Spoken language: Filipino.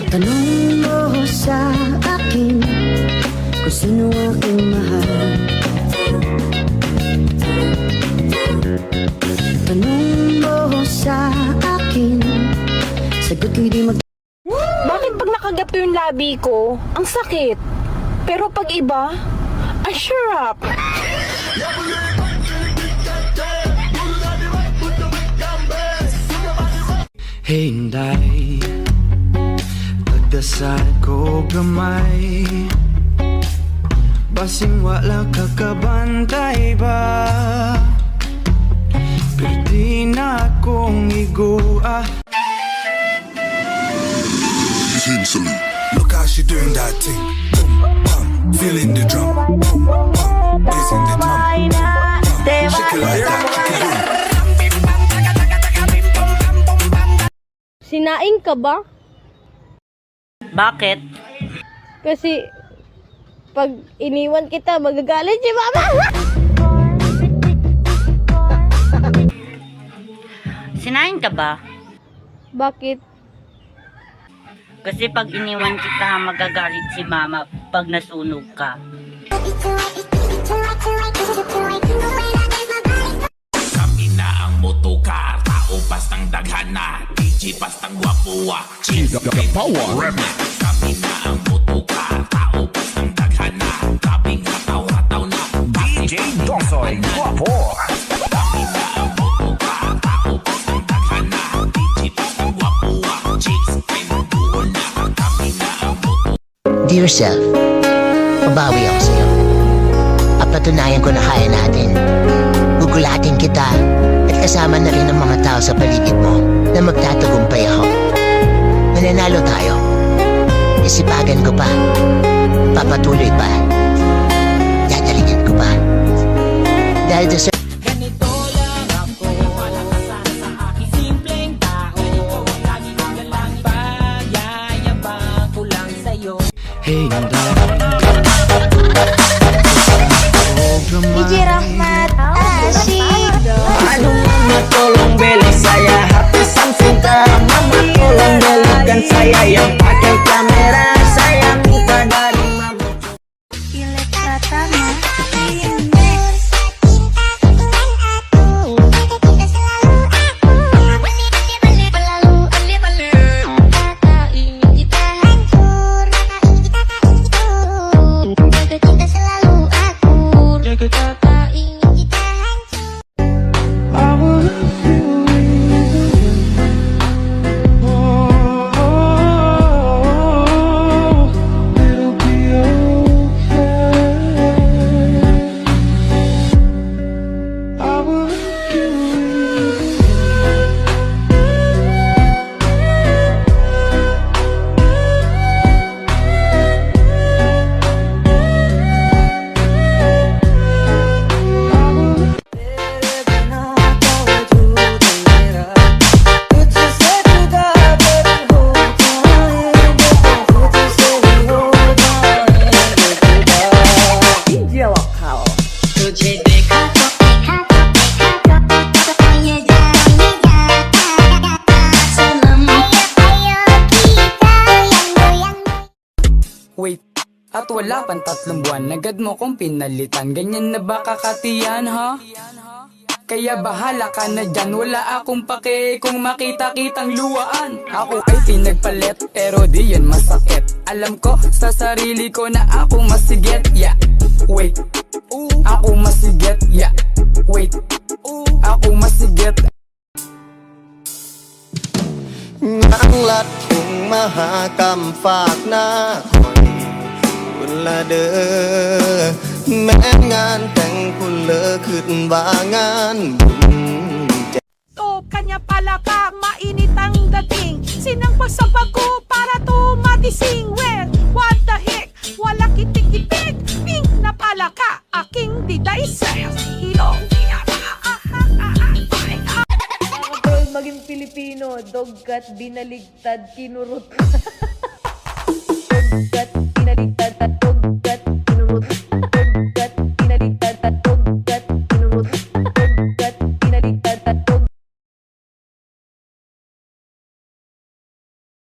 Tanong mo sa akin kung sino aking mahal. Tanong mo sa akin, sagot ko'y di mag... Bakit pag nakagat yung labi ko, ang sakit? Pero pag iba, ang sarap. Hinday, pagdasal ko gamay, basing wala kakabantay ba, pero di na akong igua. Tinsley, look how she doing that thing. Boom, bum, feeling the drum. Boom, bum, raising the drum. Boom, bum, shake it like that. Boom. Sinaing ka ba? Bakit? Kasi pag iniwan kita, magagalit si mama. Sinain ka ba? Bakit? Kasi pag iniwan kita, magagalit si mama pag nasunog ka. Kami na ang motocar, tao pastang daghana, DJ pastang guwapuwa, Chino power. Kami na ang motocar, tao pastang daghana, grabing hataw-hataw na DJ Dosoy Guwapo. Kami na ang motocar, tao pastang daghana, DJ pastang guwapuwa, chicks pinuduon na. Kami na ang motocar. Dear self, mabawi ako sa'yo. At patunayan ko na kaya natin. Gugulatin kita at kasama na rin ang mga tao sa paligid mo na magtatagumpay ako. Mananalo tayo. Isipagan ko pa. Papatuloy pa. Dadalingin ko pa. Dahil sa Ganito lang ako, malakasan sa aking simpleng tao. Lagi kang galang pagyayabang ko lang sa'yo. Hinday, DJ Rahmat Asyik. Anong matulong beli saya hati sang cinta. Mama tolong belikan saya yang pakai kamera. Saya minta dari mama. Wait, at wala pang 3 buwan, agad mo kong pinalitan. Ganyan na ba kakatiyan, ha? Kaya bahala ka na dyan, wala akong pake kung makita-kitang luwaan. Ako ay pinagpalit, pero di yan masakit. Alam ko sa sarili ko na ako masigit, yeah. Wait, ako masigit, yeah. Wait, ako masigit. Ang lahat kong mahakam-fak naคนละเด้อแม้งานแต่งคุณเลิกขึ้นว่างานบุญ O kanya pala ka, mainit ang dating. Sinang pagsapag ko para tumatising. Well, what the heck? Wala kitik-itik. Pink na pala ka, aking diday sayo. Ilong niya ba? Mga girl maging Pilipino, dogkat, binaligtad, kinurot.